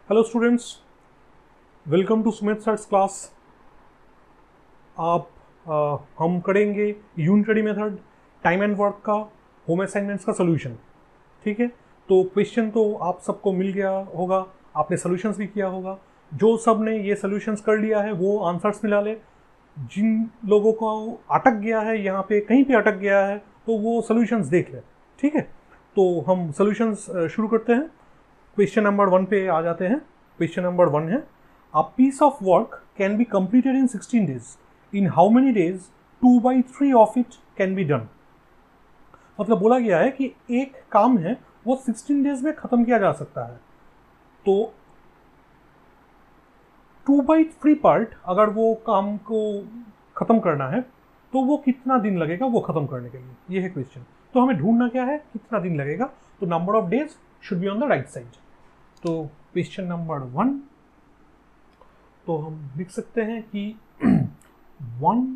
Hello students, welcome to Sumit sir's class. हम करेंगे unitary method, time and work का home assignments का solution. ठीक है, तो क्वेश्चन तो आप सबको मिल गया होगा, आपने सोल्यूशंस भी किया होगा। जो सब ने ये सोल्यूशंस कर लिया है वो आंसर्स मिला ले। जिन लोगों को अटक गया है, यहाँ पे कहीं पे अटक गया है, तो वो सोल्यूशंस देख ले। ठीक है, तो हम सोल्यूशंस शुरू करते हैं। क्वेश्चन नंबर 1 पे आ जाते हैं। क्वेश्चन नंबर 1 है, a piece of work can be completed in 16 days. In how many days 2/3 of it can be done. मतलब बोला गया है कि एक काम है वो 16 डेज में खत्म किया जा सकता है। तो 2/3 पार्ट अगर वो काम को खत्म करना है तो वो कितना दिन लगेगा वो खत्म करने के लिए, ये है क्वेश्चन। तो हमें ढूंढना क्या है, कितना दिन लगेगा। तो number of days should be on the right side. तो क्वेश्चन नंबर 1, तो हम लिख सकते हैं कि 1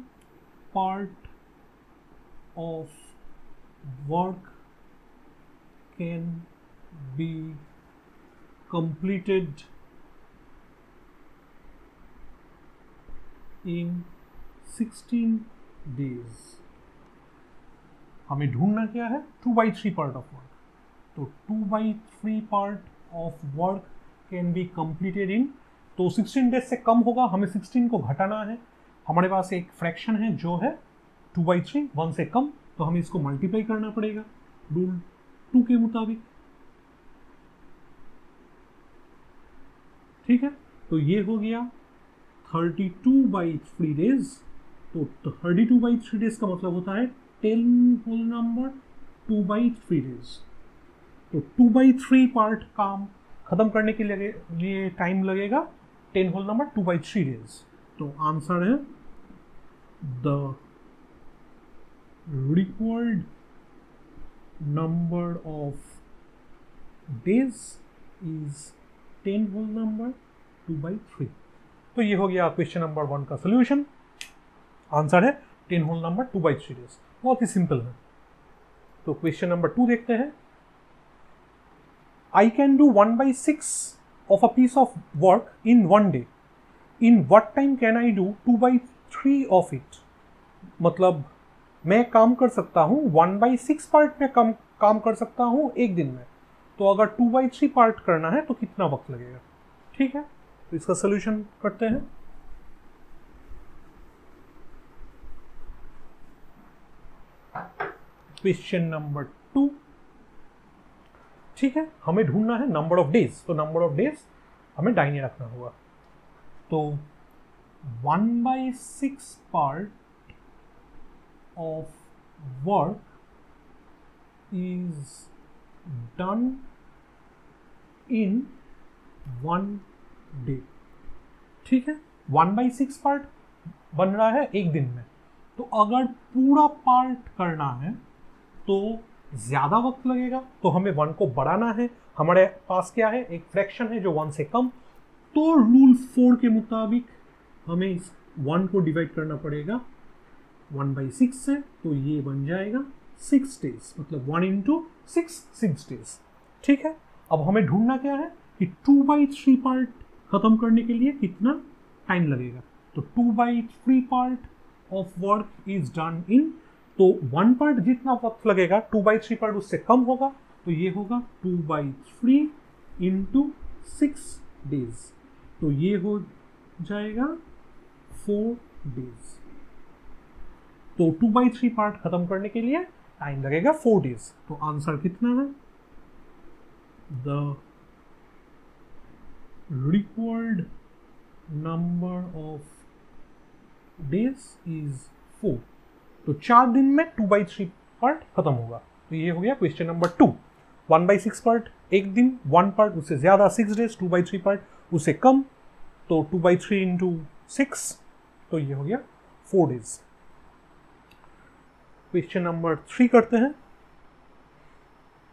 part of work can be completed in 16 days. हमें ढूंढना क्या है, 2/3 पार्ट ऑफ वर्क। तो 2/3 part of work can be completed इन, तो 16 डेज से कम होगा, हमें 16 को घटाना है। हमारे पास एक फ्रैक्शन है जो है 2/3, 1 से कम, तो हमें इसको मल्टीप्लाई करना पड़ेगा रूल 2 के मुताबिक। ठीक है, तो ये हो गया 32/3 डेज। तो 32/3 डेज का मतलब होता है 10 होल नंबर 2/3 डेज। तो 2/3 पार्ट काम खत्म करने के लिए टाइम लगेगा 10 होल नंबर 2/3 डेज। तो आंसर है the required number of days is 10 whole number 2/3। तो ये हो गया क्वेश्चन नंबर 1 का सोल्यूशन। आंसर है 10 होल नंबर 2/3 डेज। बहुत ही सिंपल है। तो क्वेश्चन नंबर 2 देखते हैं। I can do 1/6 of a piece of work in 1 day. In what time can I do 2/3 of it? मतलब मैं काम कर सकता हूँ 1/6 पार्ट में काम कर सकता हूँ एक दिन में। तो अगर 2/3 पार्ट करना है तो कितना वक्त लगेगा। ठीक है, तो इसका सोल्यूशन करते हैं। Question number 2। ठीक है, हमें ढूंढना है नंबर ऑफ डेज। तो नंबर ऑफ डेज हमें दाहिने रखना होगा। तो 1/6 part of work is done in 1 day. ठीक है, 1/6 पार्ट बन रहा है एक दिन में। तो अगर पूरा पार्ट करना है तो ज़्यादा वक्त लगेगा, तो हमें 1 को बढ़ाना है। हमारे पास क्या है, एक फ्रैक्शन है जो 1 से कम। तो रूल 4 के मुताबिक हमें इस 1 को डिवाइड करना पड़ेगा 1/6 से। तो ये बन जाएगा 6 डेज, मतलब 1 × 6 डेज। ठीक है, अब हमें ढूंढना क्या है कि 2/3 पार्ट खत्म करने के लिए कितना टाइम लगेगा। तो 2/3 part of work is done in, तो 1 पार्ट जितना वक्त लगेगा 2/3 पार्ट उससे कम होगा। तो ये होगा 2/3 × 6 डेज। तो ये हो जाएगा 4 डेज। तो 2/3 पार्ट खत्म करने के लिए टाइम लगेगा 4 डेज। तो आंसर कितना है, the required number of days is 4। तो 4 दिन में 2/3 पार्ट खत्म होगा। तो ये हो गया क्वेश्चन नंबर 2। 1/6 पार्ट एक दिन, 1 पार्ट उससे ज़्यादा 6 डेज, 2/3 पार्ट उससे कम, तो 2/3 × 6, तो ये हो गया 4 डेज। क्वेश्चन नंबर 3 करते हैं।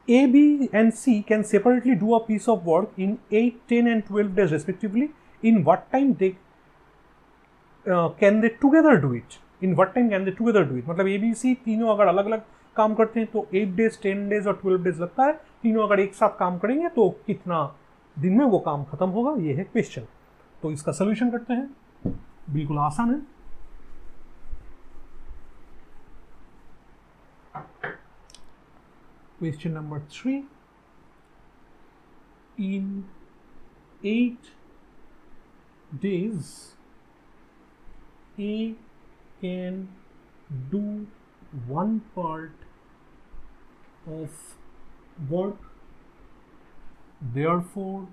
A, B and C can separately do a piece of work in 8, 10 and 12 days respectively. In what time can they together do it? In what time can they together do it? मतलब A, B, C तीनों अगर अलग अलग काम करते हैं तो 8 days, 10 days और 12 डेज लगता है। तीनों अगर एक साथ काम करेंगे तो कितना दिन में वो काम खत्म होगा। ये है क्वेश्चन। तो इसका सोल्यूशन करते हैं, बिल्कुल आसान है। Question number 3, in 8 days A can do one part of work, therefore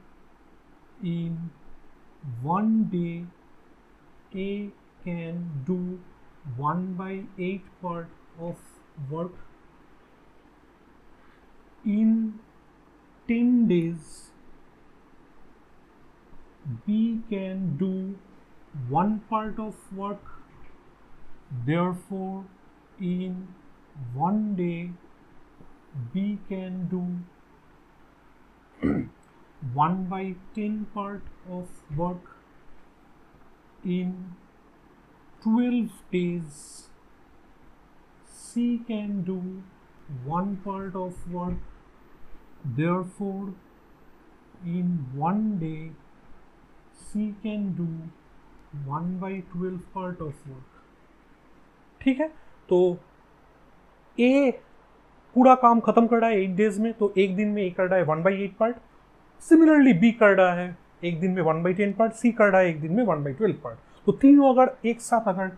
in one day A can do 1/8 part of work. In 10 days B can do 1 part of work, therefore in one day B can do 1/10 part of work. In 12 days C can do 1 part of work, therefore in one day C can do 1/12 part of work. ठीक है, तो A पूरा काम खत्म कर रहा है 8 days में, तो एक दिन में A कर रहा है 1/8 पार्ट। सिमिलरली B कर रहा है एक दिन में 1/10 पार्ट, C कर रहा है एक दिन में 1/12 पार्ट। तो तीनों अगर एक साथ अगर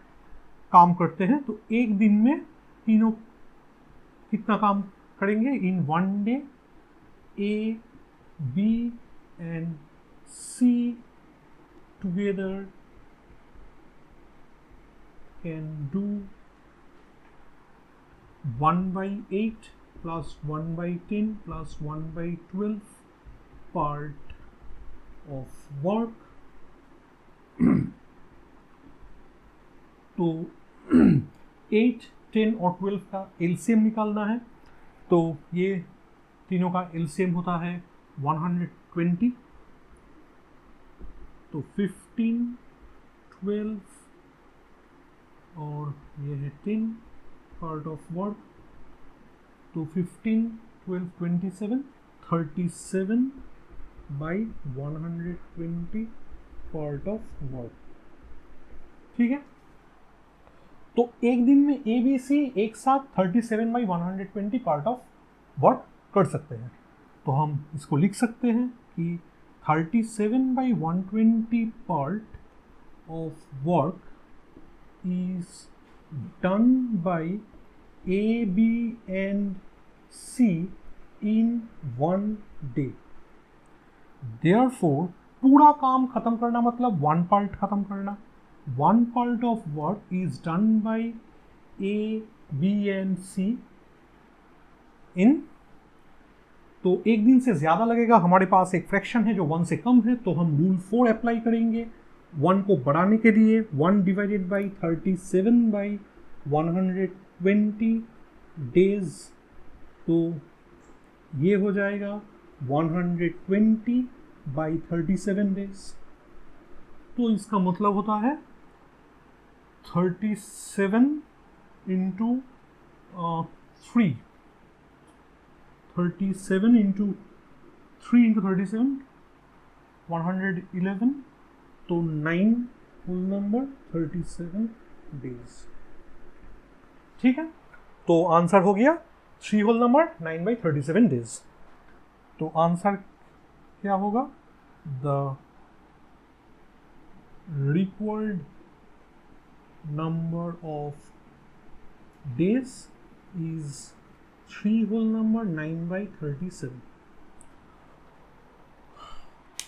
काम करते हैं तो एक दिन में तीनों कितना काम करेंगे? In one day A, B and C together can do 1/8 plus 1/10 plus 1/12 part of work. तो 8, 10 और 12 का एलसीएम निकालना है। तो ये तीनों का एलसीएम होता है 120। तो 15, 12 और ये है 10 पार्ट ऑफ वर्क। तो 15, 12, 27, 37 by 120 पार्ट ऑफ वर्क। ठीक है, तो एक दिन में ए बी सी एक साथ 37 by 120 पार्ट ऑफ वर्क कर सकते हैं। तो हम इसको लिख सकते हैं कि 37 by 120 part of work is done by A, B and C in one day. Therefore, पूरा काम खत्म करना मतलब वन पार्ट खत्म करना। One part of work is done by A, B and C in, तो एक दिन से ज़्यादा लगेगा। हमारे पास एक फ्रैक्शन है जो 1 से कम है, तो हम रूल 4 अप्लाई करेंगे 1 को बढ़ाने के लिए। 1 डिवाइडेड बाई 37 बाई 120 डेज, तो ये हो जाएगा 120 बाई 37 डेज। तो इसका मतलब होता है 37 इंटू 3, 37 इंटू 3 इंटू 37 111, तो 9 होल नंबर 37 डेज। ठीक है, तो आंसर हो गया 3 होल नंबर 9/37 डेज। तो आंसर क्या होगा? The required number of days is 3 whole number 9/37।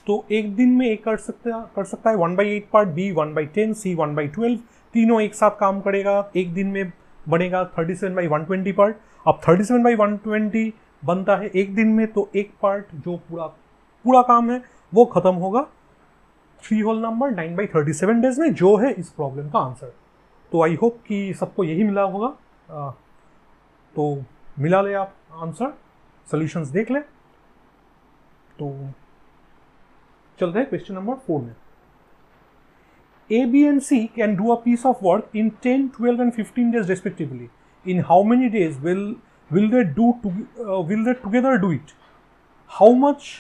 तो एक दिन में एक कर सकता है 1/8 पार्ट, B 1/10, C 1/12, तीनों एक साथ काम करेगा। एक दिन में बनेगा 37 by 120 पार्ट। अब 37 by 120 बनता है एक दिन में, तो एक पार्ट जो पूरा काम है वो खत्म होगा 3 होल नंबर 9/37 डेज में, जो है इस प्रॉब्लम का आंसर। तो आई होप कि सबको यही मिला होगा। तो मिला ले आप आंसर, सॉल्यूशंस देख ले। तो चलते हैं क्वेश्चन नंबर 4 में। A, B and C can do a piece of work in 10, 12 and 15 days respectively. In how many days will they together do it? How much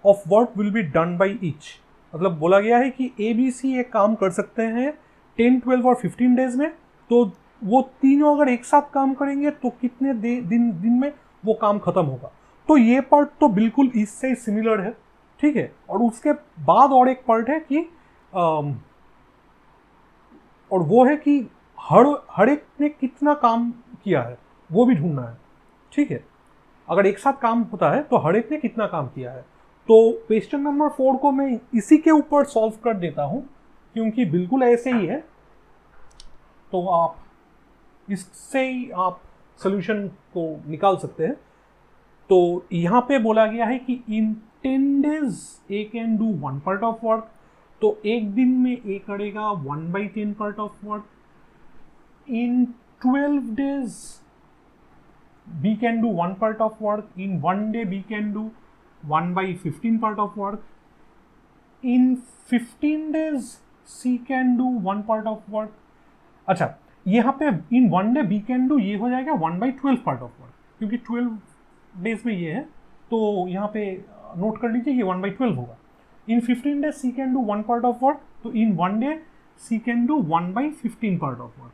of work will be done by each. मतलब बोला गया है कि ABC एक काम कर सकते हैं 10, 12 और 15 डेज में, तो वो तीनों अगर एक साथ काम करेंगे तो कितने दिन में वो काम खत्म होगा। तो ये पार्ट तो बिल्कुल इससे सिमिलर है, ठीक है। और उसके बाद और एक पार्ट है कि और वो है कि हर एक ने कितना काम किया है वो भी ढूंढना है, ठीक है। अगर एक साथ काम होता है तो हर एक ने कितना काम किया है। तो क्वेश्चन नंबर 4 को मैं इसी के ऊपर सॉल्व कर देता हूं, क्योंकि बिल्कुल ऐसे ही है, तो आप इससे ही आप सोल्यूशन को निकाल सकते हैं। तो यहाँ पे बोला गया है कि इन 10 days A can do 1 part of work. तो एक दिन में ए करेगा 1/10 part of work. In 12 days B can do 1 part of work. In 1 day B can do 1/15 part of work. In 15 days C can do 1 part of work. अच्छा, यहाँ पे in 1 day B can do ये हो जाएगा 1/12 part of work, क्योंकि 12 days में ये है, तो यहाँ पे नोट कर लीजिए ये 1/12 होगा। In 15 days C can do 1 part of work, तो in 1 day C can do 1/15 part of work,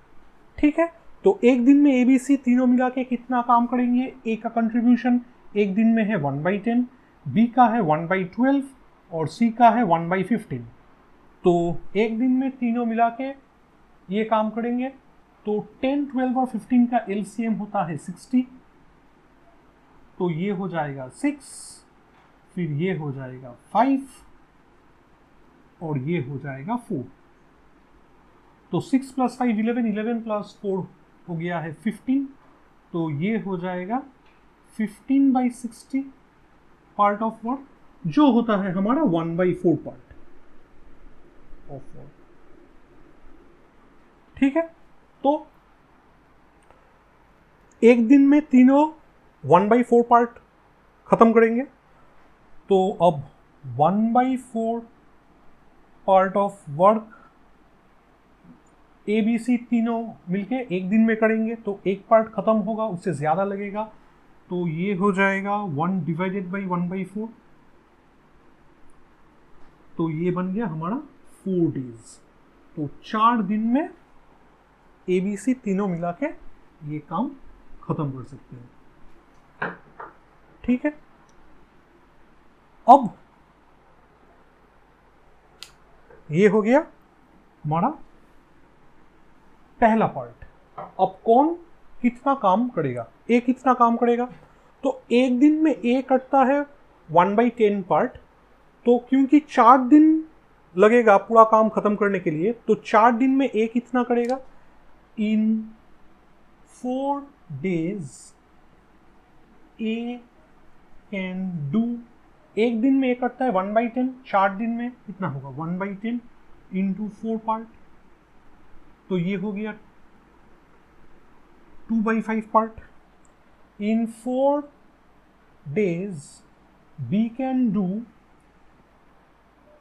ठीक है। तो एक दिन में ABC तीनों मिला के कितना काम करेंगे। ए का कंट्रीब्यूशन एक दिन में है 1/10, बी का है 1/12 और सी का है 1/15। तो एक दिन में तीनों मिला के ये काम करेंगे। तो 10, 12 और 15 का LCM होता है 60, तो ये हो जाएगा 6, फिर ये हो जाएगा 5 और ये हो जाएगा 4। तो 6 + 5 11, 11 + 4 हो गया है 15। तो ये हो जाएगा 15/60 पार्ट ऑफ वर्क, जो होता है हमारा 1/4 पार्ट ऑफ वर्क, ठीक है। तो एक दिन में तीनों 1/4 पार्ट खत्म करेंगे। तो अब 1/4 पार्ट ऑफ वर्क ABC तीनों मिलके एक दिन में करेंगे, तो एक पार्ट खत्म होगा, उससे ज़्यादा लगेगा। तो ये हो जाएगा 1/1/4। तो ये बन गया हमारा 4 डेज। तो 4 दिन में ABC तीनों मिला के ये काम खत्म कर सकते हैं, ठीक है। अब ये हो गया हमारा पहला पार्ट। अब कौन कितना काम करेगा, ए कितना काम करेगा। तो एक दिन में ए करता है 1/10 पार्ट। तो क्योंकि 4 दिन लगेगा पूरा काम खत्म करने के लिए, तो 4 दिन में ए कितना करेगा। इन 4 days ए कैन डू, एक दिन में ए करता है 1/10, 4 दिन में कितना होगा 1/10 × 4 पार्ट। तो ये हो गया 2/5 part. In 4 days B can do,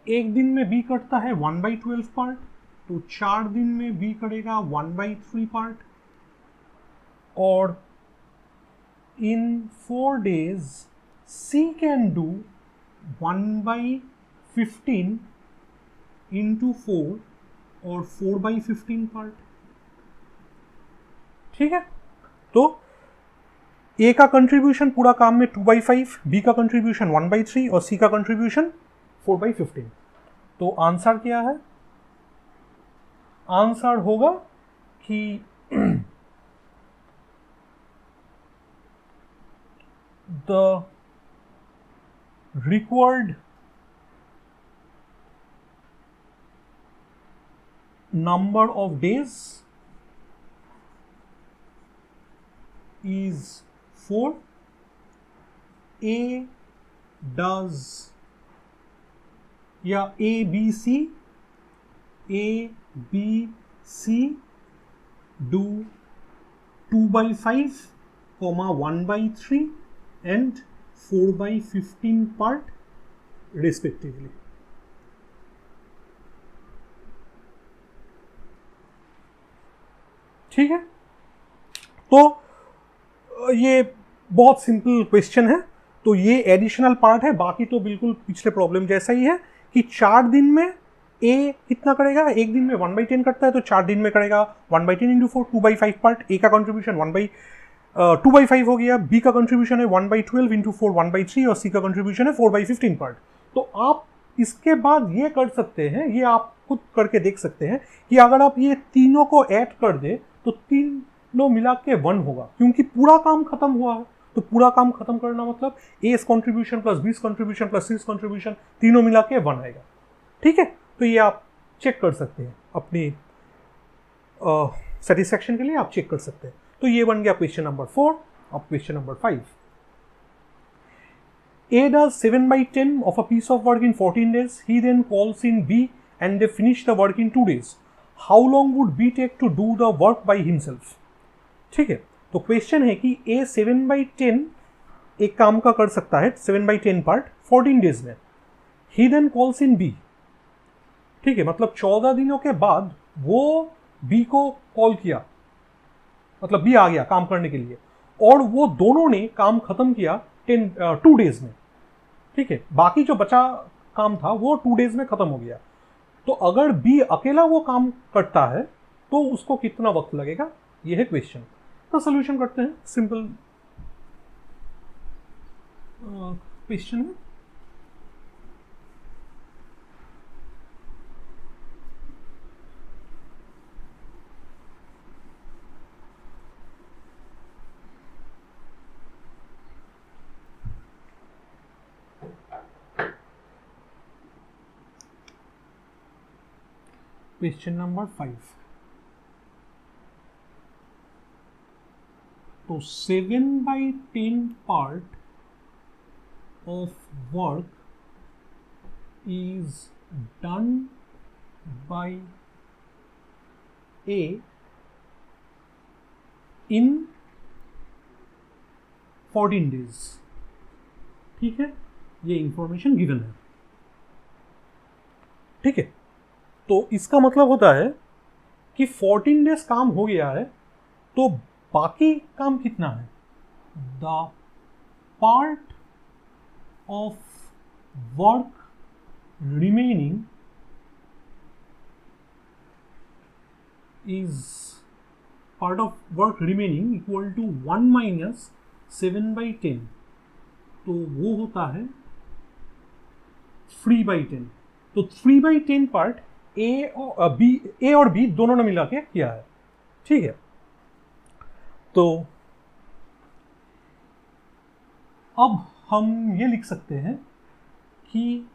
एक दिन में बी करता है 1/12 पार्ट। तो 4 दिन में बी करेगा 1/3 पार्ट। और इन 4 days सी कैन डू 1/15 × 4 और 4/15 पार्ट, ठीक है। तो ए का कंट्रीब्यूशन पूरा काम में 2/5, बी का कंट्रीब्यूशन 1/3 और सी का कंट्रीब्यूशन 4/15। तो आंसर क्या है। आंसर होगा कि the required number of days is 4. A does, या ABC do 2/5, 1/3 and 4/15 part respectively. ठीक है। तो ये बहुत सिंपल क्वेश्चन है। तो ये एडिशनल पार्ट है, बाकी तो बिल्कुल पिछले प्रॉब्लम जैसा ही है कि 4 दिन में ए कितना करेगा, एक दिन में 1/10 करता है तो 4 दिन में करेगा 1/10 इंटू 4, 2/5 पार्ट। ए का कंट्रीब्यूशन 2/5 हो गया, बी का कंट्रीब्यूशन है 1/12 इंटू 4 1/3 और सी का कंट्रीब्यूशन है 4/15 पार्ट। तो आप इसके बाद ये कर सकते हैं, ये आप खुद करके देख सकते हैं कि अगर आप ये तीनों को ऐड कर दे तो तीनों मिला के 1 होगा, क्योंकि पूरा काम खत्म हुआ है। तो पूरा काम खत्म करना मतलब A contribution plus B contribution plus C contribution तीनों मिला के 1 आएगा। ठीक है, तो ये आप चेक कर सकते हैं अपनी सेटिस्फैक्शन के लिए, आप चेक कर सकते हैं। तो ये बन गया क्वेश्चन नंबर 4। अब question number 5, A does 7/10 of a piece of work in 14 days. He then calls in B and they finish the work in 2 days. How long would B take to do the work by himself? ठीक है, तो question है कि A 7/10 एक काम का कर सकता है, 7/10 पार्ट 14 डेज में। He then calls in B. ठीक है, मतलब 14 दिनों के बाद वो B को कॉल किया, मतलब B आ गया काम करने के लिए, और वो दोनों ने काम खत्म किया 2 डेज में। ठीक है, बाकी जो बचा काम था वो 2 डेज में खत्म हो गया। तो अगर बी अकेला वो काम करता है तो उसको कितना वक्त लगेगा, ये है क्वेश्चन। तो सोल्यूशन करते हैं, सिंपल क्वेश्चन है। क्वेश्चन नंबर 5, तो 7/10 part of work is done bye A in 14 days. ठीक है, ये इंफॉर्मेशन गिवन है। ठीक है, तो इसका मतलब होता है कि 14 डेज काम हो गया है, तो बाकी काम कितना है, the part of work remaining is part of work remaining equal to 1 minus 7/10, तो वो होता है 3/10। तो 3/10 पार्ट ए और बी दोनों ने मिला के किया है। ठीक है, तो अब हम ये लिख सकते हैं कि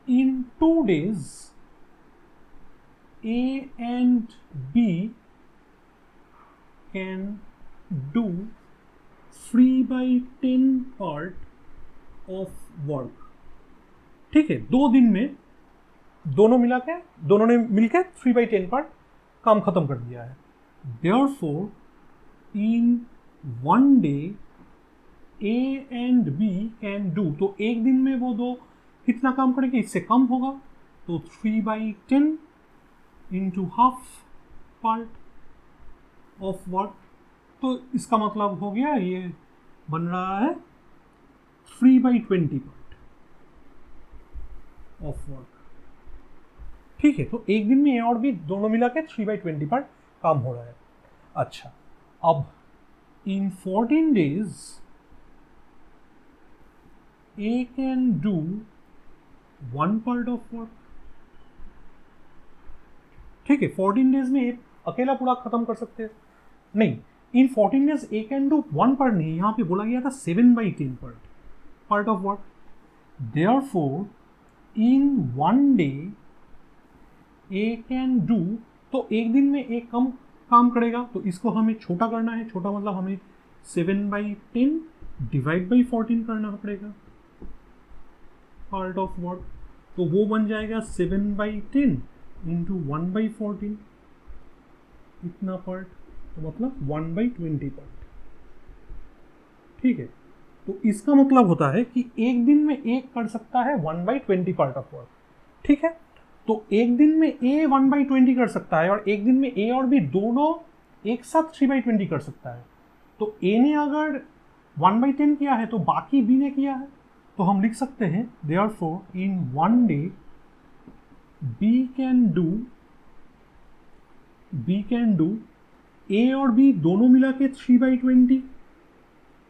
इन 2 days A and B can do 3/10 part of work। ठीक है, 2 दिन में दोनों ने मिलकर 3/10 पार्ट काम खत्म कर दिया है। Therefore, in 1 day A and B can do, तो एक दिन में वो दो कितना काम करेंगे, इससे कम होगा, तो 3/10 into half part of work। तो इसका मतलब हो गया, ये बन रहा है 3/20 पार्ट ऑफ वर्क। ठीक है, तो एक दिन में ए और बी दोनों मिला के 3/20 पार्ट काम हो रहा है। अच्छा, अब इन 14 days A can do 1 part of work. ठीक है, 14 डेज में ए अकेला पूरा खत्म कर सकते हैं, नहीं, इन 14 days A can do 1 part नहीं, यहाँ पे बोला गया था 7/10 part of work. Therefore in 1 day A can do, तो एक दिन में एक कम काम करेगा, तो इसको हमें छोटा करना है। छोटा मतलब हमें 7/10 डिवाइड बाई 14 करना पड़ेगा पार्ट ऑफ वर्क, तो वो बन जाएगा 7/10 इंटू 1/14, इतना पार्ट, तो मतलब 1/20 पार्ट। ठीक है, तो इसका मतलब होता है कि एक दिन में एक कर सकता है 1/20 पार्ट ऑफ वर्क। ठीक है, तो एक दिन में ए 1/20 कर सकता है और एक दिन में ए और बी दोनों एक साथ 3/20 कर सकता है। तो ए ने अगर 1/10 किया है तो बाकी बी ने किया है, तो हम लिख सकते हैं therefore in 1 day B can do A और बी दोनों मिला के 3/20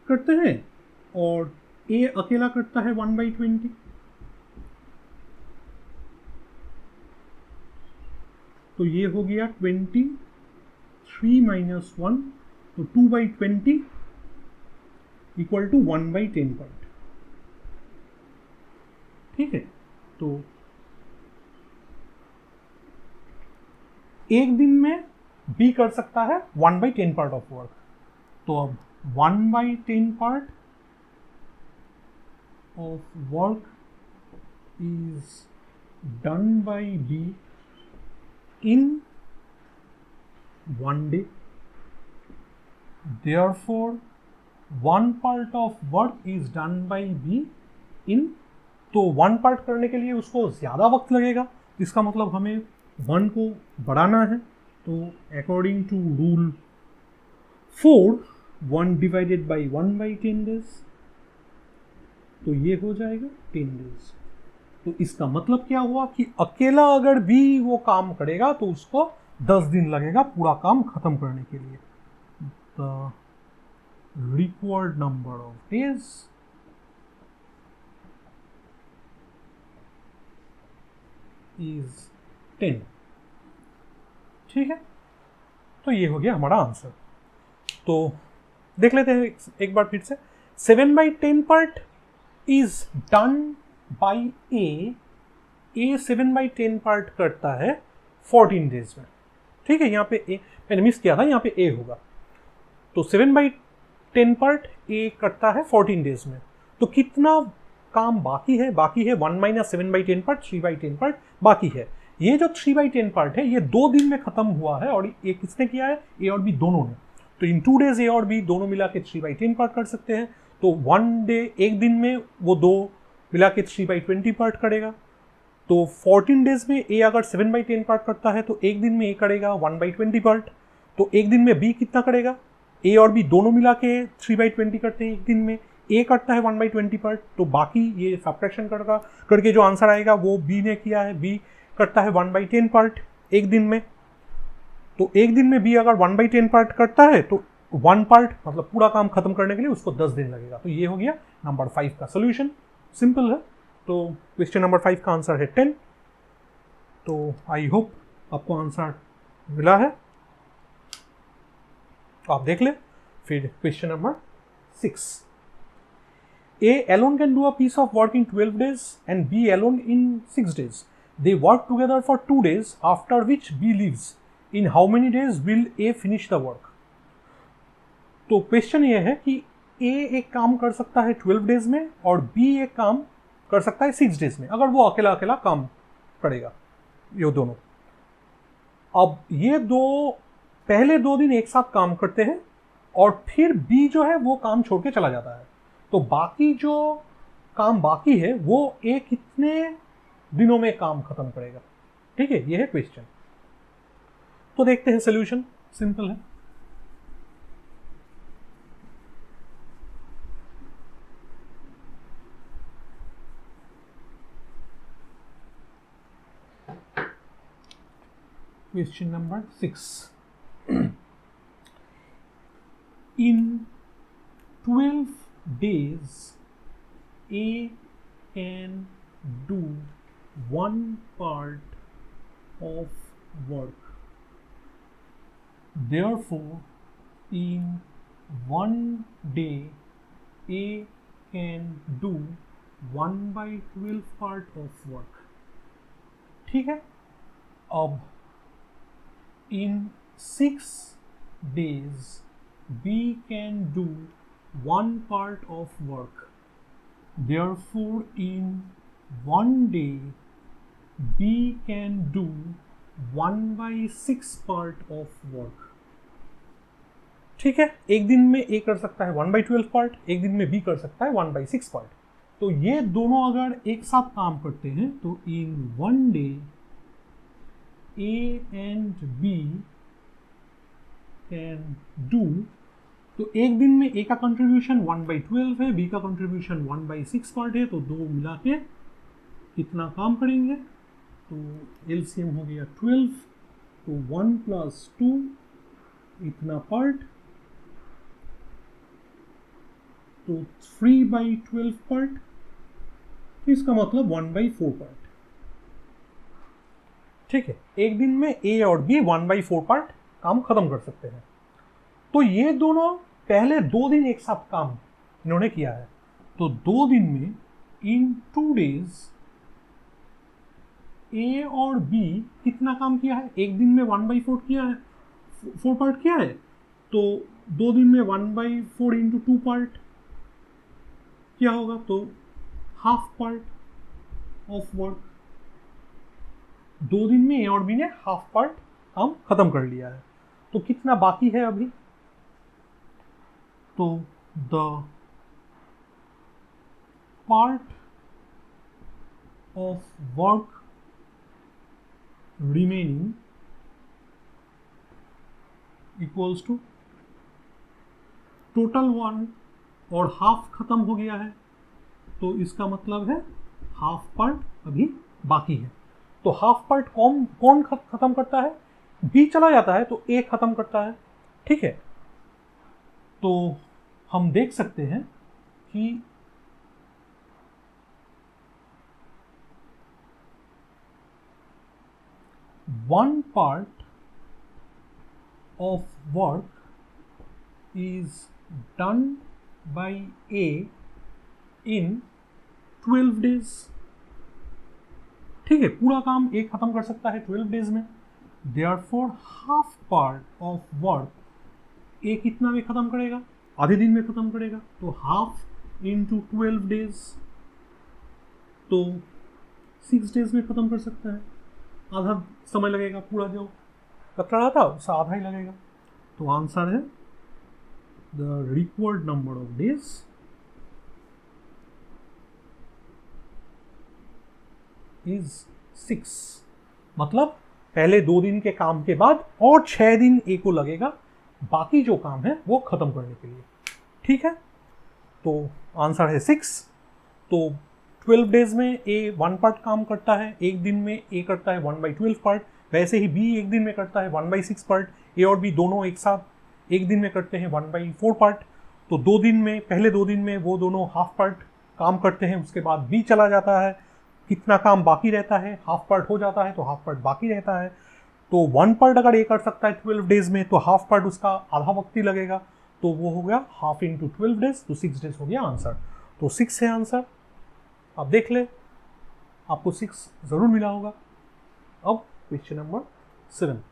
करते हैं और ए अकेला करता है 1/20। तो ये हो गया 20, 3 - 1 तो 2/20 इक्वल टू 1/10 पार्ट। ठीक है, तो एक दिन में बी कर सकता है 1/10 पार्ट ऑफ वर्क। तो अब 1/10 part of work is done by B in 1 day, therefore 1 part of work is done by B in, तो 1 पार्ट करने के लिए उसको ज़्यादा वक्त लगेगा, इसका मतलब हमें 1 को बढ़ाना है। तो according to rule 4 1 divided by 1/10 days, तो ये हो जाएगा 10 डेज। तो इसका मतलब क्या हुआ कि अकेला अगर भी वो काम करेगा तो उसको 10 दिन लगेगा पूरा काम खत्म करने के लिए। The required number of days is 10। ठीक है, तो ये हो गया हमारा आंसर। तो देख लेते हैं एक बार फिर से। 7/10 part is done by A 7/10 part करता है 14 डेज में। ठीक है, यहाँ पे ए मैंने मिस किया था, यहाँ पे ए होगा। तो 7/10 पार्ट ए करता है 14 डेज में। तो कितना काम बाकी है? बाकी है 1 - 7/10 पार्ट, 3/10 पार्ट बाकी है। ये जो 3/10 पार्ट है ये 2 दिन में खत्म हुआ है, और ये किसने किया है? ए और बी दोनों ने। तो इन 2 डेज ए और बी दोनों मिला के 3/10 पार्ट कर सकते हैं। तो 1 डे, एक दिन में वो 2 मिला के 3/20 पार्ट करेगा। तो 14 डेज में ए अगर 7/10 पार्ट करता है तो एक दिन में ए करेगा 1/20 पार्ट। तो एक दिन में बी कितना करेगा? ए और बी दोनों मिला के 3/20 करते हैं एक दिन में, ए करता है 1/20 पार्ट। तो बाकी ये सब्ट्रैक्शन करके जो आंसर आएगा वो बी ने किया है, बी करता है 1/10 पार्ट एक दिन में। तो एक दिन में बी अगर 1/10 पार्ट करता है तो 1 पार्ट मतलब पूरा काम खत्म करने के लिए उसको 10 दिन लगेगा। तो ये हो गया नंबर 5 का सोल्यूशन। सिंपल है। तो क्वेश्चन नंबर 5 का आंसर है 10। तो आई होप आपको आंसर मिला है, आप देख ले। फिर question number 6। A alone can do a piece of work in 12 days and B alone in 6 days. They work together for 2 days, after which B leaves. In how many days will A finish the work? तो question ये है कि A एक काम कर सकता है 12 days में और B एक काम कर सकता है 6 डेज में, अगर वो अकेला अकेला काम करेगा, ये दोनों। अब ये दो पहले 2 दिन एक साथ काम करते हैं और फिर बी जो है वो काम छोड़ के चला जाता है। तो बाकी जो काम बाकी है वो ए कितने दिनों में काम खत्म करेगा? ठीक है, ये है क्वेश्चन। तो देखते हैं सोल्यूशन। सिंपल है। Question number 6. In 12 days, A can do 1 part of work. Therefore, in 1 day, A can do 1/12 part of work. ठीक है। अब in 6 days, B can do 1 part of work. Therefore, in 1 day, B can do 1/6 part of work. ठीक है, एक दिन में A कर सकता है 1/12 पार्ट, एक दिन में B कर सकता है 1/6 पार्ट। तो ये दोनों अगर एक साथ काम करते हैं तो in 1 day A and B can do तो एक दिन में ए का कंट्रीब्यूशन 1/12 है, बी का कंट्रीब्यूशन 1/6 पार्ट है, तो दो मिला के कितना काम करेंगे, तो एलसीएम हो गया 12, तो 1 + 2 इतना पार्ट, तो 3/12 पार्ट, तो इसका मतलब 1/4 पार्ट। ठीक है, एक दिन में ए और बी 1/4 पार्ट काम खत्म कर सकते हैं। तो ये दोनों पहले 2 दिन एक साथ काम इन्होंने किया है, तो 2 दिन में इन 2 days ए और बी कितना काम किया है, एक दिन में 1/4 किया है, 4 पार्ट किया है, तो 2 दिन में 1/4 इंटू 2 पार्ट क्या होगा, तो हाफ पार्ट ऑफ वर्क। 2 दिन में ए और बी ने हाफ पार्ट काम खत्म कर लिया है, तो कितना बाकी है अभी, तो the part of work remaining equals to total 1, और हाफ खत्म हो गया है, तो इसका मतलब है हाफ पार्ट अभी बाकी है। तो हाफ पार्ट कौन खत्म करता है, बी चला जाता है तो ए खत्म करता है। ठीक है, तो हम देख सकते हैं कि one part of work is done by A in 12 days। ठीक है, पूरा काम ए खत्म कर सकता है 12 डेज में, therefore half part of work ए कितना में खत्म करेगा, आधे दिन में खत्म करेगा, तो हाफ इंटू 12 डेज, तो 6 डेज में खत्म कर सकता है, आधा समय लगेगा, पूरा जो कतरा रहा था उसका आधा ही लगेगा। तो आंसर है the required number of days is 6, मतलब पहले 2 दिन के काम के बाद और 6 दिन ए को लगेगा बाकी जो काम है वो खत्म करने के लिए। ठीक है, तो आंसर है 6। तो 12 डेज में ए 1 पार्ट काम करता है, एक दिन में ए करता है 1/12 पार्ट, वैसे ही बी एक दिन में करता है 1/6 पार्ट, ए और बी दोनों एक साथ एक दिन में करते हैं 1/4 पार्ट। तो 2 दिन में, पहले 2 दिन में वो दोनों हाफ पार्ट काम करते हैं, उसके बाद बी चला जाता है, कितना काम बाकी रहता है, हाफ पार्ट हो जाता है तो हाफ पार्ट बाकी रहता है। तो 1 पार्ट अगर ए कर सकता है 12 डेज में, तो हाफ पार्ट उसका आधा वक्त ही लगेगा, तो वो हो गया हाफ इंटू 12 डेज, तो 6 डेज हो गया आंसर। तो 6 है आंसर। आप देख ले, आपको 6 जरूर मिला होगा। अब question number 7,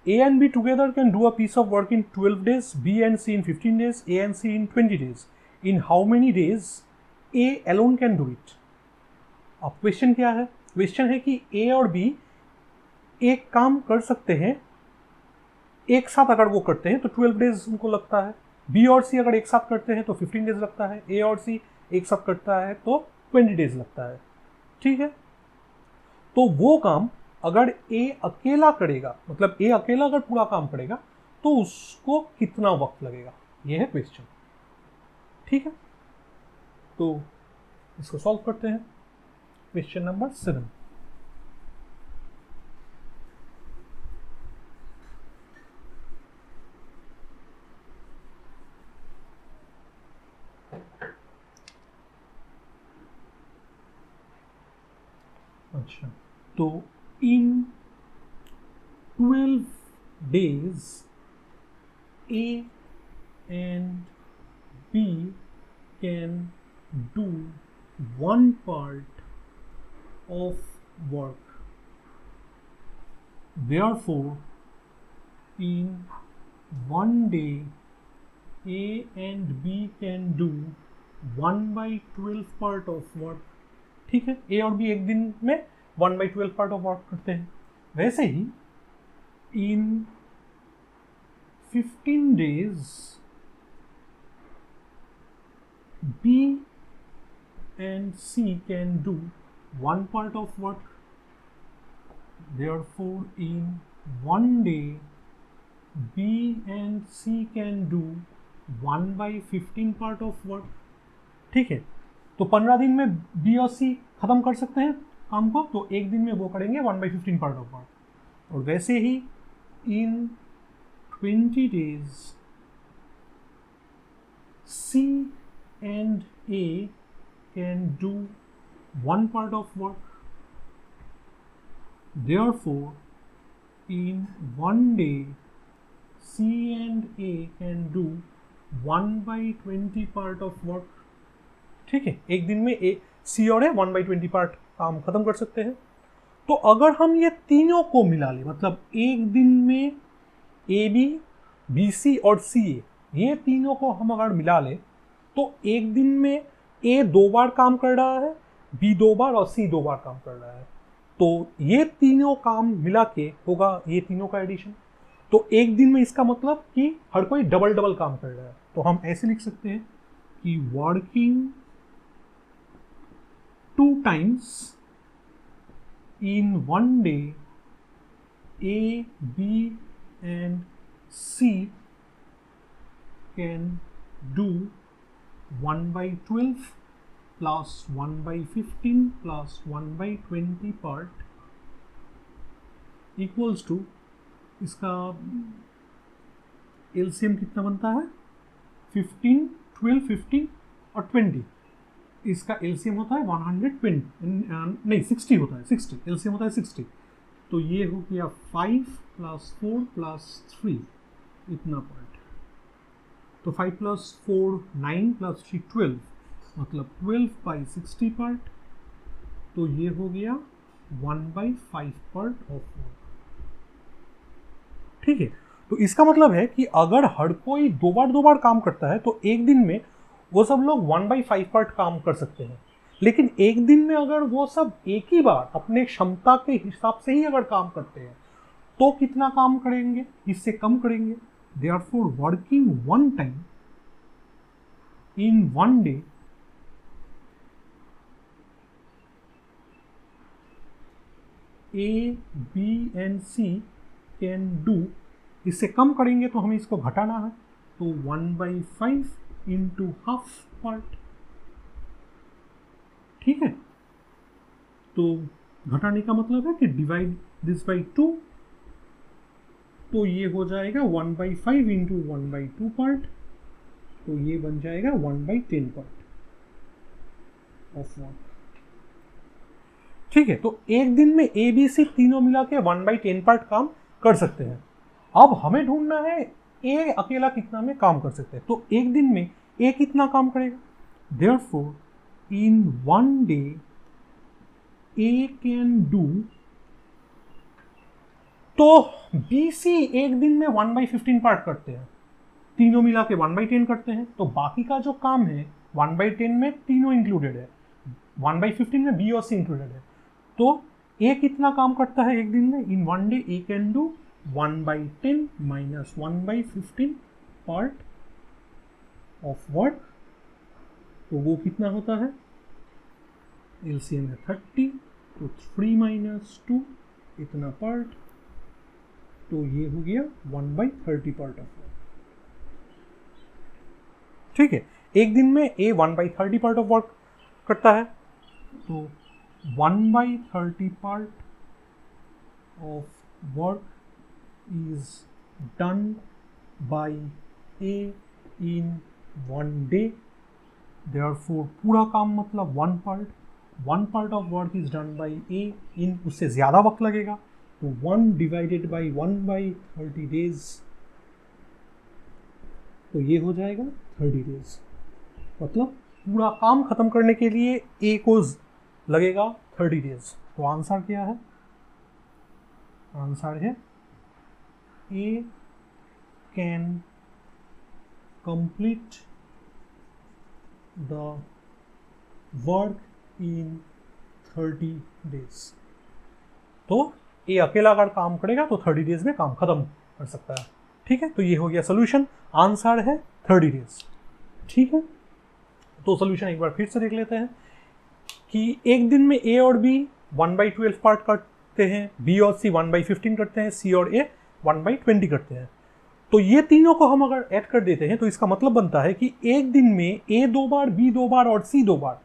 A and B together can do a piece of work in 12 days, B and C in 15 days, A and C in 20 days. In how many days A alone can do it? अब question क्या है, question है कि A और B एक काम कर सकते हैं एक साथ, अगर वो करते हैं तो 12 डेज उनको लगता है, B और C अगर एक साथ करते हैं तो 15 डेज लगता है, A और C एक साथ करता है तो 20 डेज लगता है। ठीक है, तो वो काम अगर ए अकेला करेगा, मतलब ए अकेला अगर पूरा काम करेगा तो उसको कितना वक्त लगेगा, ये है क्वेश्चन। ठीक है, तो इसको सॉल्व करते हैं। क्वेश्चन नंबर 7, अच्छा, तो इन 12 days A and B can do 1 part of work. Therefore, in 1 day A and B can do 1/12 part of work. ठीक है, ए और बी एक दिन में 1/12 पार्ट ऑफ वर्क करते हैं। वैसे ही in 15 days B and C can do 1 part of work. Therefore, in 1 day B and C can do 1/15 part of work. ठीक है, तो 15 दिन में B और C खत्म कर सकते हैं काम को, तो एक दिन में वो करेंगे 1/15 पार्ट ऑफ वर्क। और वैसे ही इन 20 days C and A can do 1 part of work। Therefore, in 1 day, C and A can do 1/20 part of work। ठीक है, एक दिन में C और A 1/20 पार्ट काम खत्म कर सकते हैं। तो अगर हम ये तीनों को मिला लें, मतलब एक दिन में AB, BC और CA, ये तीनों को हम अगर मिला लें, तो एक दिन में A 2 बार काम कर रहा है, B 2 बार और C 2 बार काम कर रहा है। तो ये तीनों काम मिला के होगा ये तीनों का एडिशन। तो एक दिन में इसका मतलब कि हर कोई डबल डबल काम कर रहा है। तो हम ऐसे लिख सकते हैं कि working 2 times in 1 day, A, B and C can do 1/12 plus 1/15 plus 1/20 part equals to, इसका LCM कितना बनता है? 15, 12, 15 और 20। इसका LCM होता है 120, नहीं 60 होता है, 60 LCM होता है 60। तो ये हो गया 5 + 4 + 3 इतना पार्ट। तो 5 + 4 9 + 3 12, मतलब 12/60 पार्ट। तो ये हो गया 1/5 पार्ट ऑफ वर्क। ठीक है, तो इसका मतलब है कि अगर हर कोई 2 बार काम करता है तो एक दिन में वो सब लोग 1/5 पार्ट काम कर सकते हैं। लेकिन एक दिन में अगर वो सब एक ही बार अपने क्षमता के हिसाब से ही अगर काम करते हैं तो कितना काम करेंगे? इससे कम करेंगे। Therefore, working 1 time in 1 day A, B and C can do, इससे कम करेंगे तो हमें इसको घटाना है, तो 1/5 into half पार्ट। ठीक है, तो घटाने का मतलब है कि डिवाइड दिस बाई 2, तो ये हो जाएगा 1/5 into 1/2 पार्ट, तो ये बन जाएगा 1/10 पार्ट ऑफ वर्क। ठीक है, तो एक दिन में ABC तीनों मिला के 1/10 पार्ट काम कर सकते हैं। अब हमें ढूंढना है A अकेला कितना में काम कर सकते हैं। तो एक दिन में A कितना काम करेगा? Therefore, in 1 day A can do, तो BC एक दिन में 1/15 पार्ट करते हैं, तीनों मिला के 1/10 करते हैं। तो बाकी का जो काम है 1/10 में तीनों इंक्लूडेड है, 1/15 में B और C इंक्लूडेड है। तो A कितना काम करता है एक दिन में? इन 1 day A can do 1/10 minus 1/15 part of work. तो वो कितना होता है? LCM है 30, तो 3 minus 2 इतना पार्ट, तो ये हो गया 1/30 पार्ट ऑफ वर्क। ठीक है, एक दिन में A 1/30 पार्ट ऑफ वर्क करता है, तो 1/30 part of work is done by A in 1 day। Therefore, पूरा काम मतलब 1 part of work is done by A in, उससे ज़्यादा वक्त लगेगा, तो 1 divided by 1/30 days, तो ये हो जाएगा 30 days। मतलब पूरा काम खत्म करने के लिए A को लगेगा 30 days। तो आंसर क्या है? आंसर है A can complete the work in 30 days। तो A अकेला अगर काम करेगा तो 30 डेज में काम खत्म कर सकता है। ठीक है, तो ये हो गया सोल्यूशन, आंसर है 30 डेज। ठीक है, तो सोल्यूशन एक बार फिर से देख लेते हैं कि एक दिन में A और B 1/12 पार्ट करते हैं, B और C 1/15 करते हैं, C और A 1/20 करते हैं। तो ये तीनों को हम अगर ऐड कर देते हैं तो इसका मतलब बनता है कि एक दिन में ए 2 बार, बी 2 बार और सी 2 बार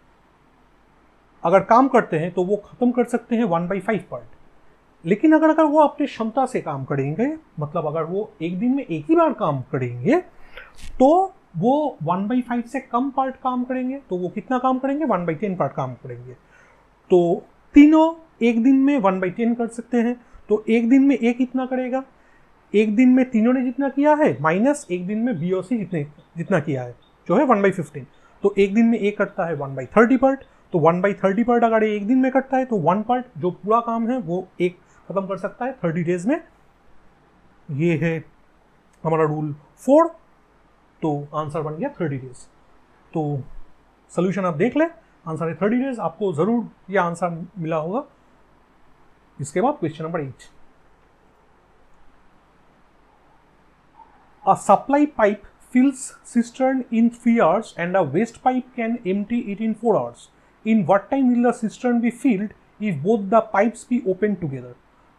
अगर काम करते हैं तो वो खत्म कर सकते हैं 1/5 पार्ट। लेकिन अगर वो अपनी क्षमता से काम करेंगे, मतलब अगर वो एक दिन में एक ही बार काम करेंगे तो वो 1/5 से कम पार्ट काम करेंगे। तो वो कितना काम करेंगे? 1/10 पार्ट काम करेंगे। तो तीनों एक दिन में 1/10 कर सकते हैं। तो एक दिन में ए कितना करेगा? एक दिन में तीनों ने जितना किया है माइनस एक दिन में बी और सी जितना किया है, जो है 1/15। तो एक दिन में ए करता है 1/30 पार्ट। तो 1/30 पार्ट अगर एक दिन में करता है तो 1 पार्ट जो पूरा काम है वो एक खत्म कर सकता है 30 डेज में। ये है हमारा रूल 4। तो आंसर बन गया 30 डेज। तो सोल्यूशन आप देख लें, आंसर है 30 डेज। आपको जरूर यह आंसर मिला होगा। इसके बाद question number 8। A supply pipe fills cistern in 3 hours and a waste pipe can empty it in 4 hours. In what time will the cistern be filled if both the pipes be open together?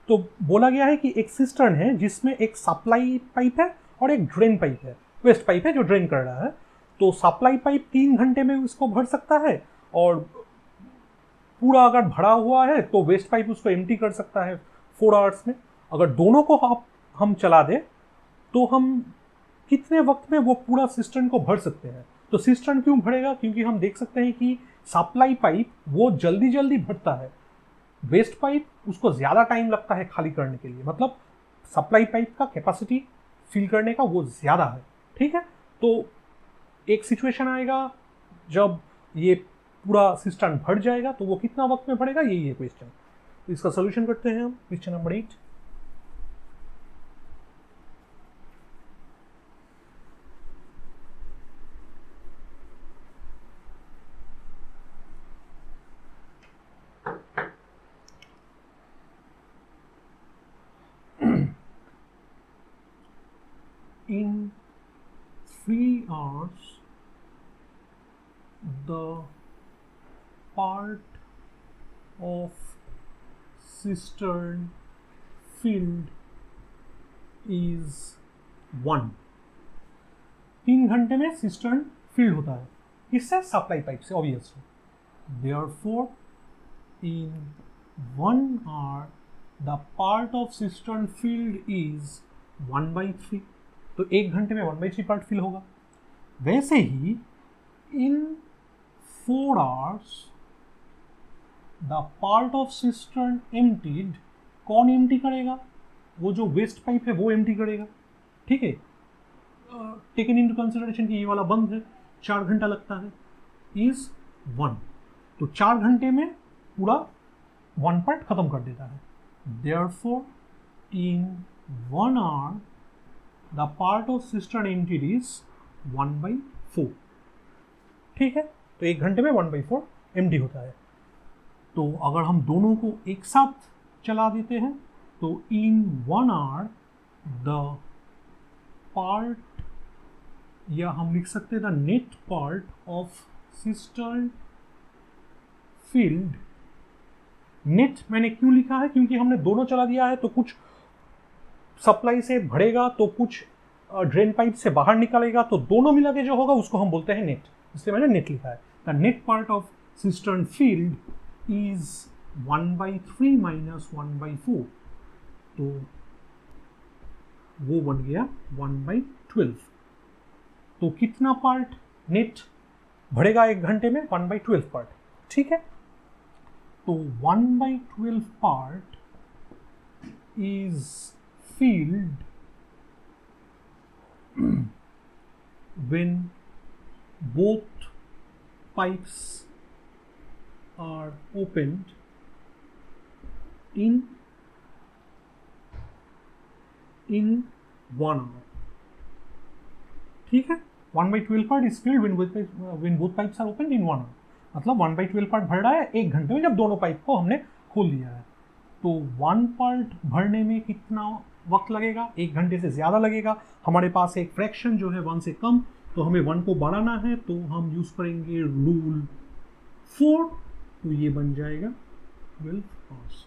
तो बोला गया है कि एक cistern है जिसमें एक supply pipe है और एक ड्रेन पाइप है, वेस्ट पाइप है जो ड्रेन कर रहा है। तो सप्लाई पाइप 3 घंटे में उसको भर सकता है और पूरा अगर भरा हुआ है तो वेस्ट पाइप उसको एम्प्टी कर सकता है 4 आवर्स में। अगर दोनों को हम चला दें तो हम कितने वक्त में वो पूरा सिस्टर्न को भर सकते हैं? तो सिस्टर्न क्यों भरेगा? क्योंकि हम देख सकते हैं कि सप्लाई पाइप वो जल्दी जल्दी भरता है, वेस्ट पाइप उसको ज़्यादा टाइम लगता है खाली करने के लिए। मतलब सप्लाई पाइप का कैपेसिटी फिल करने का वो ज़्यादा है। ठीक है, तो एक सिचुएशन आएगा जब ये पूरा सिस्टर्न भर जाएगा, तो वो कितना वक्त में भरेगा, यही है क्वेश्चन। तो इसका सोल्यूशन करते हैं हम। Question number 8। In 3 hours, the part of cistern filled is 1। 3 घंटे में सिस्टर्न फिल होता है, किससे? सप्लाई पाइप से, obviously. Therefore, in 1 hour, the part of cistern filled is 1/3। तो 1 घंटे में 1/3 पार्ट फिल होगा। वैसे ही इन 4 hours the part of cistern emptied, कौन एम्प्टी करेगा? वो जो वेस्ट पाइप है वो एम्प्टी करेगा। ठीक है, टेकन इनटू कंसिडरेशन कि ये वाला बंद है, 4 घंटा लगता है, इज 1। तो 4 घंटे में पूरा 1 पार्ट खत्म कर देता है। Therefore in 1 hour the part of cistern emptied is 1/4। ठीक है, तो 1 घंटे में 1/4 एम्प्टी होता है। तो अगर हम दोनों को एक साथ चला देते हैं तो इन 1 hour द पार्ट, या हम लिख सकते हैं the net part of cistern field. Net मैंने क्यों लिखा है? क्योंकि हमने दोनों चला दिया है, तो कुछ सप्लाई से भरेगा तो कुछ ड्रेन पाइप से बाहर निकलेगा, तो दोनों मिला के जो होगा उसको हम बोलते हैं नेट, इसलिए मैंने नेट लिखा है। The net part of cistern field is 1/3 minus 1/4। तो वो बन गया 1/12। तो कितना पार्ट नेट भरेगा 1 घंटे में? 1/12 पार्ट। ठीक है, तो 1/12 part is filled when both pipes are opened in 1 hour। ठीक है, 1/12 part is filled when both pipes are opened in 1 hour। मतलब 1/12 पार्ट भर रहा है 1 घंटे में, जब दोनों पाइप को हमने खोल दिया है। तो 1 पार्ट भरने में कितना वक्त लगेगा? 1 घंटे से ज़्यादा लगेगा। हमारे पास एक फ्रैक्शन जो है 1 से कम, तो हमें 1 को बढ़ाना है, तो हम यूज़ करेंगे रूल 4। तो ये बन जाएगा 12 आवर्स।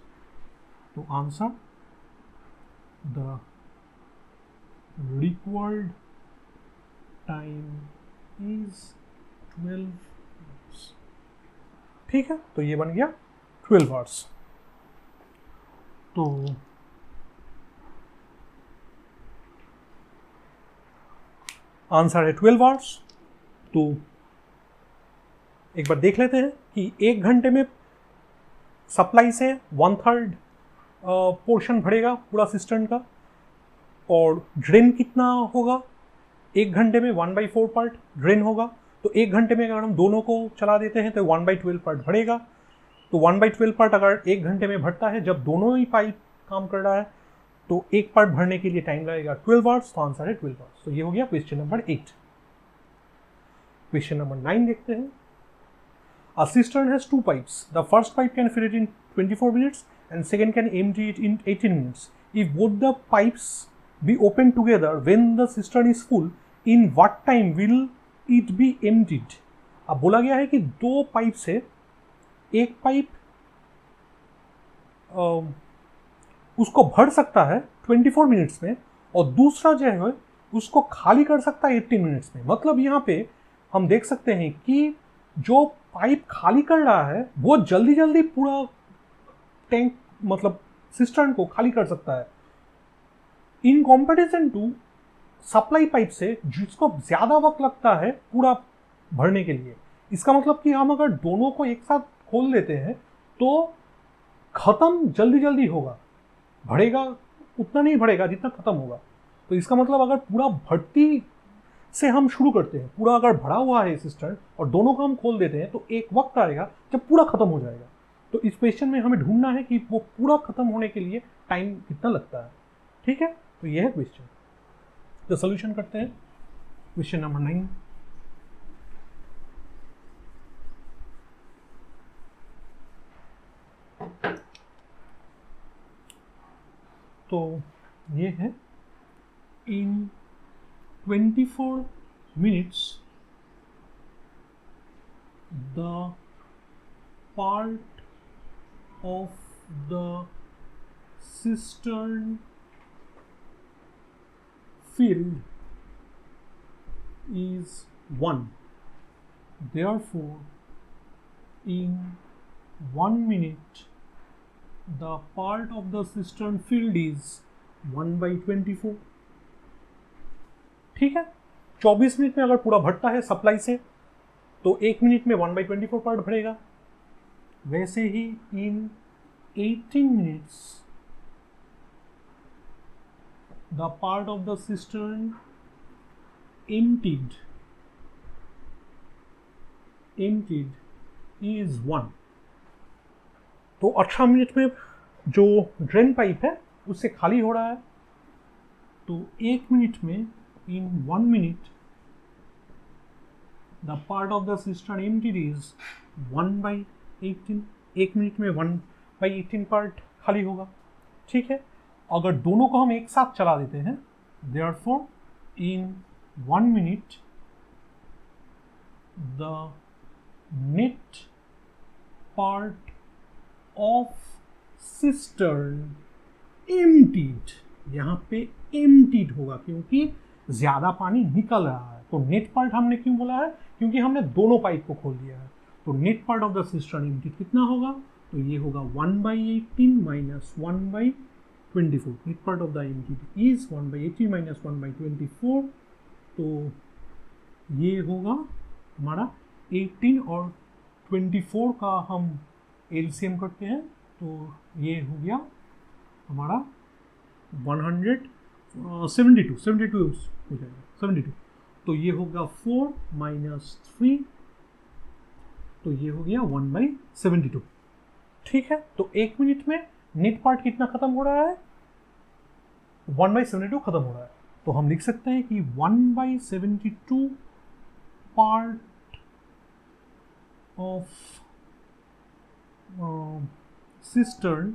तो answer the required time is 12 hours. ठीक है, तो ये बन गया 12 आवर्स. तो आंसर है 12 आवर्स. तो एक बार देख लेते हैं कि 1 घंटे में सप्लाई से 1/3 पोर्शन भरेगा पूरा सिस्टर्न का, और ड्रेन कितना होगा 1 घंटे में 1/4 पार्ट ड्रेन होगा. तो 1 घंटे में अगर हम दोनों को चला देते हैं तो 1/12 पार्ट भरेगा. तो 1/12 पार्ट अगर 1 घंटे में भरता है जब दोनों ही पाइप काम कर रहा है, तो एक पार्ट भरने के लिए टाइम लगेगा 12 आवर्स. तो आंसर है 12 आवर्स. तो ये हो गया क्वेश्चन नंबर 8. क्वेश्चन नंबर 9 देखते हैं. A cistern has 2 pipes. The first pipe can fill it in 24 minutes and second can empty it in 18 minutes. If both the pipes be opened together when the cistern is full, in what time will it be emptied? अब बोला गया है कि 2 pipe से एक pipe उसको भर सकता है 24 मिनट्स में, और दूसरा जो है उसको खाली कर सकता है 18 मिनट्स में. मतलब यहाँ पे हम देख सकते हैं कि जो पाइप खाली कर रहा है वो जल्दी जल्दी पूरा टैंक मतलब सिस्टर्न को खाली कर सकता है, इन कॉम्पेरिजन टू सप्लाई पाइप से जिसको ज़्यादा वक्त लगता है पूरा भरने के लिए. इसका मतलब कि हम अगर दोनों को एक साथ खोल देते हैं तो ख़त्म जल्दी जल्दी होगा, भरेगा उतना नहीं भरेगा जितना ख़त्म होगा. तो इसका मतलब अगर पूरा भर्ती से हम शुरू करते हैं, पूरा अगर भरा हुआ है सिस्टर्न और दोनों को हम खोल देते हैं, तो एक वक्त आएगा जब पूरा ख़त्म हो जाएगा. तो इस क्वेश्चन में हमें ढूंढना है कि वो पूरा ख़त्म होने के लिए टाइम कितना लगता है. ठीक है, तो ये है क्वेश्चन. तो सोल्यूशन करते हैं. Question number 9. तो ये है इन 24 minutes the part of the cistern filled is 1. Therefore, in 1 minute the part of the cistern filled is 1/24. ठीक है, 24 मिनट में अगर पूरा भरता है सप्लाई से तो 1 मिनट में 1/24 पार्ट भरेगा. वैसे ही इन 18 minutes the part of the cistern emptied is 1. तो 18 मिनट में जो ड्रेन पाइप है उससे खाली हो रहा है. तो 1 मिनट में in 1 minute the part of the cistern emptied is 1/18. 1 minute में 1/18 पार्ट खाली होगा. ठीक है, अगर दोनों को हम एक साथ चला देते हैं, therefore in 1 minute the net part of cistern emptied, यहाँ पे emptied होगा क्योंकि ज़्यादा पानी निकल रहा है. तो नेट पार्ट हमने क्यों बोला है? क्योंकि हमने दोनों पाइप को खोल दिया है. तो net part of the cistern emptied कितना होगा? तो ये होगा 1/18 minus 1/24. Net part of the emptied is 1/18 minus 1/24. तो ये होगा हमारा 18 और 24 का हम एलसीएम करते हैं तो ये हो गया हमारा 72 हो जाएगा 72. तो ये होगा 4 माइनस 3, तो ये हो गया 1/72. ठीक है, तो 1 मिनट में नेट पार्ट कितना खत्म हो रहा है? 1/72 खत्म हो रहा है. तो हम लिख सकते हैं कि 1/72 part of cistern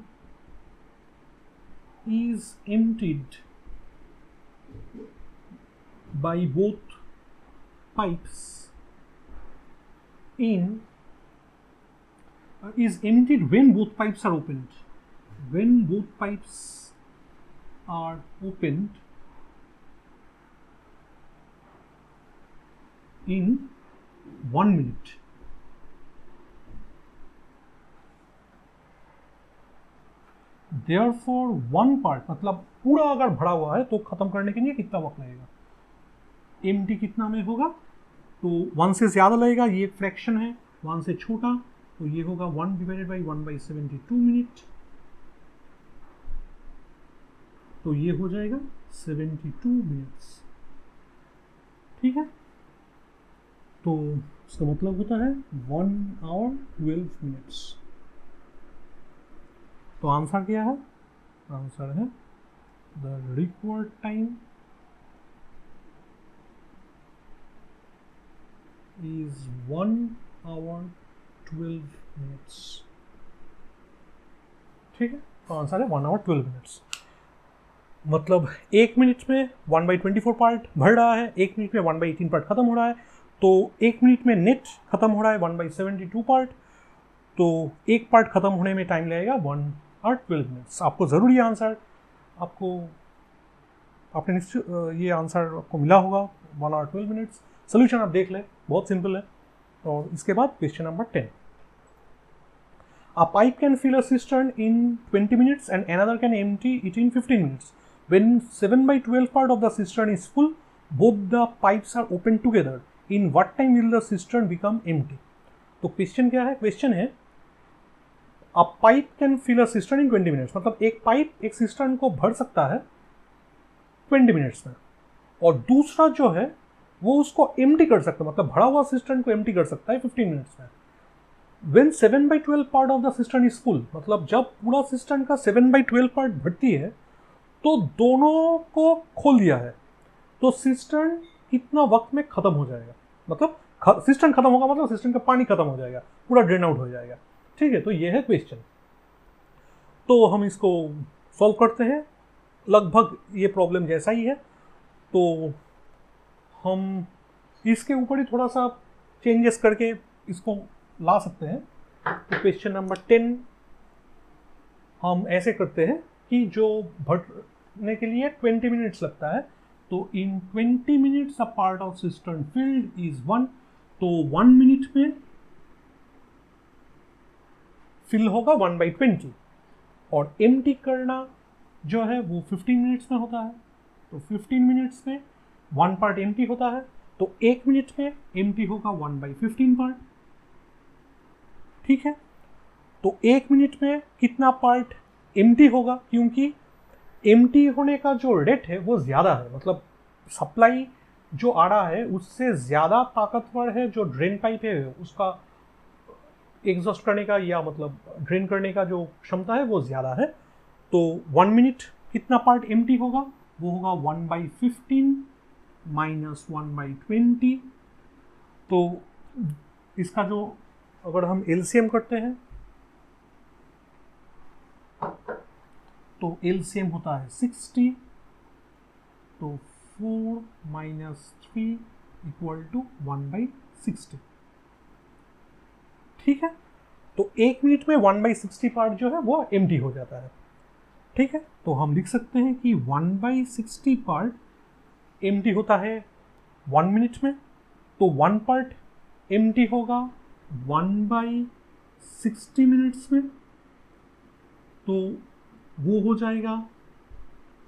is emptied by both pipes is emptied when both pipes are opened. When both pipes are opened, in 1 minute. Therefore one part मतलब पूरा अगर भरा हुआ है तो खत्म करने के लिए कितना वक्त लगेगा, एम्प्टी कितना में होगा, तो 1 से ज़्यादा लगेगा, ये एक फ्रैक्शन है, 1 से छोटा तो ये होगा 1 डिवाइडेड बाई 1/72 मिनट, तो ये हो जाएगा 72 मिनट्स। ठीक है, तो इसका मतलब होता है 1 आवर 12 मिनट्स। तो आंसर क्या है, आंसर है the required time is 1 hour 12 minutes। ठीक है, तो आंसर है 1 hour 12 minutes। मतलब 1 मिनट में 1/24 पार्ट भर रहा है, 1 मिनट में 1/18 पार्ट खत्म हो रहा है, तो 1 मिनट में नेट खत्म हो रहा है 1/72 पार्ट, तो एक पार्ट खत्म होने में टाइम लगेगा 1 hour 12 minutes। आपको ज़रूरी आंसर आपने निश्चित ये आंसर आपको मिला होगा 1 hour 12 minutes। सोल्यूशन आप देख लें, बहुत सिंपल है। और इसके बाद question number 10, A pipe can fill a cistern in 20 minutes and another can empty it in 15 minutes. When 7/12 part of the cistern is full, both the pipes are opened together. In what time will the cistern become empty? तो question क्या है, question है A pipe can fill a cistern in 20 minutes, मतलब एक pipe एक cistern को भर सकता है 20 मिनट्स में, और दूसरा जो है वो उसको एम्प्टी कर सकता है, मतलब भरा हुआ सिस्टर्न को एम्प्टी कर सकता है 15 मिनट्स में। When 7/12 part of the cistern is full, मतलब जब पूरा सिस्टर्न का 7/12 पार्ट भरती है तो दोनों को खोल दिया है, तो सिस्टर्न कितना वक्त में खत्म हो जाएगा, मतलब सिस्टर्न खत्म होगा मतलब सिस्टर्न का पानी खत्म हो जाएगा, पूरा ड्रेन आउट हो जाएगा। ठीक है, तो ये है क्वेश्चन। तो हम इसको सॉल्व करते हैं, लगभग ये प्रॉब्लम जैसा ही है, तो हम इसके ऊपर ही थोड़ा सा चेंजेस करके इसको ला सकते हैं। तो क्वेश्चन नंबर 10 हम ऐसे करते हैं कि जो भरने के लिए 20 मिनट्स लगता है, तो इन 20 minutes a part of cistern field is 1, तो 1 मिनट में फिल होगा 1/20, और एम्प्टी करना जो है वो 15 मिनट्स में होता है, तो 15 मिनट्स में 1 पार्ट एम्प्टी होता है, तो 1 मिनट में एम्प्टी होगा 1/15 पार्ट। ठीक है, तो 1 मिनट में कितना पार्ट एम्प्टी होगा, क्योंकि एम्प्टी होने का जो रेट है वो ज़्यादा है, मतलब सप्लाई जो आ रहा है उससे ज़्यादा ताकतवर है जो ड्रेन पाइप है, उसका एग्जॉस्ट करने का या मतलब ड्रेन करने का जो क्षमता है वो ज़्यादा है। तो 1 मिनट कितना पार्ट एम्प्टी होगा, वो होगा 1/15 माइनस 1/20। तो इसका जो अगर हम एलसीएम करते हैं तो एलसीएम होता है 60, तो 4 माइनस 3 इक्वल टू 1/60। ठीक है, तो 1 मिनट में 1/60 पार्ट जो है वो एम्प्टी हो जाता है। ठीक है, तो हम लिख सकते हैं कि 1/60 पार्ट एम्प्टी होता है 1 मिनट में, तो 1 पार्ट एम्प्टी होगा 1/60 मिनट्स में, तो वो हो जाएगा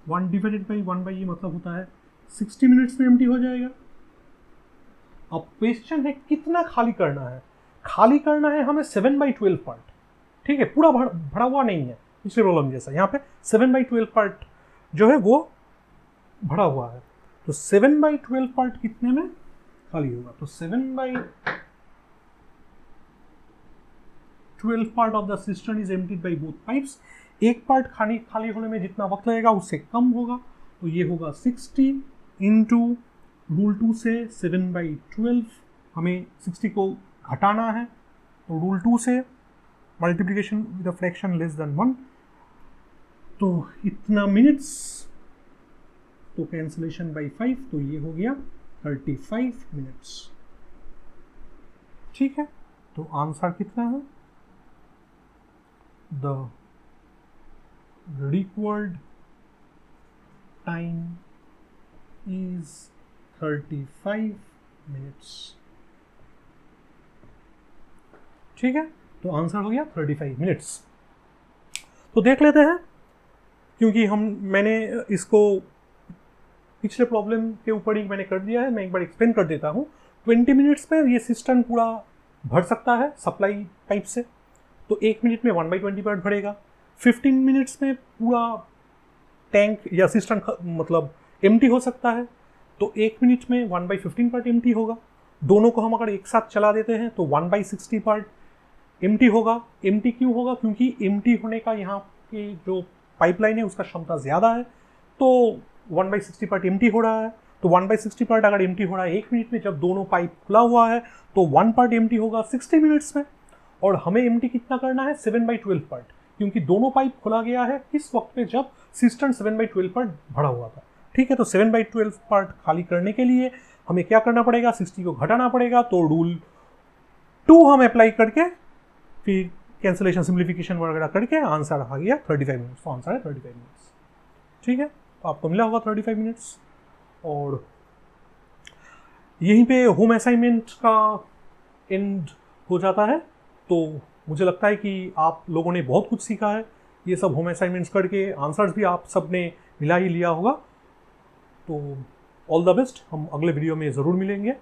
1 डिवाइडेड बाई 1/, मतलब होता है 60 मिनट्स में एम्प्टी हो जाएगा। अब क्वेश्चन है कितना खाली करना है, खाली करना है हमें 7/12 पार्ट। ठीक है, पूरा भरा हुआ नहीं है, पिछले प्रॉब्लम जैसा यहाँ पे 7/12 पार्ट जो है वो भरा हुआ है, तो 7/12 पार्ट कितने में खाली होगा, तो 7/12 part of the cistern is emptied by both pipes. एक पार्ट खाली होने में जितना वक्त लगेगा उससे कम होगा, तो ये होगा 60 इंटू रूल 2 से 7/12, हमें 60 को घटाना है, तो रूल 2 से multiplication with a fraction less than 1, तो इतना मिनट्स, तो कैंसलेशन बाई 5, तो ये हो गया 35 मिनट्स। ठीक है, तो आंसर कितना है, the required time is 35 minutes. ठीक है, तो आंसर हो गया 35 मिनट्स। तो देख लेते हैं, क्योंकि मैंने इसको पिछले प्रॉब्लम के ऊपर ही मैंने कर दिया है, मैं एक बार एक्सप्लेन कर देता हूँ। 20 मिनट्स में ये सिस्टम पूरा भर सकता है सप्लाई पाइप से, तो 1 मिनट में 1/20 पार्ट भरेगा। 15 मिनट्स में पूरा टैंक या सिस्टम मतलब एम्प्टी हो सकता है, तो 1 मिनट में 1/15 पार्ट एम्प्टी होगा। दोनों को हम अगर एक साथ चला देते हैं तो 1/60 पार्ट एम्प्टी होगा। एम्प्टी क्यों होगा? क्योंकि एम्प्टी होने का यहाँ की जो पाइपलाइन है उसका क्षमता ज़्यादा है, तो 1/60 पार्ट एम्प्टी हो रहा है। तो 1/60 पार्ट अगर एम्प्टी हो रहा है 1 मिनट में, जब दोनों पाइप खुला हुआ है तो 1 पार्ट एम्प्टी होगा 60 मिनट्स में। और हमें एम्प्टी कितना करना है? 7/12 पार्ट, क्योंकि दोनों पाइप खुला गया है किस वक्त पे? जब सिस्टम 7/12 पार्ट भरा हुआ था। ठीक है, तो 7/12 पार्ट खाली करने के लिए हमें क्या करना पड़ेगा? 60 को घटाना पड़ेगा। तो रूल 2 हम अप्लाई करके फिर कैंसिलेशन सिंप्लीफिकेशन वगैरह करके आंसर आ गया 35 मिनट्स। तो आंसर है 35 मिनट्स। ठीक है, तो आपको मिला होगा 35 मिनट्स। और यहीं पे होम असाइनमेंट का एंड हो जाता है। तो मुझे लगता है कि आप लोगों ने बहुत कुछ सीखा है, ये सब होम असाइनमेंट्स करके आंसर्स भी आप सब ने मिला ही लिया होगा। तो ऑल द बेस्ट, हम अगले वीडियो में ज़रूर मिलेंगे।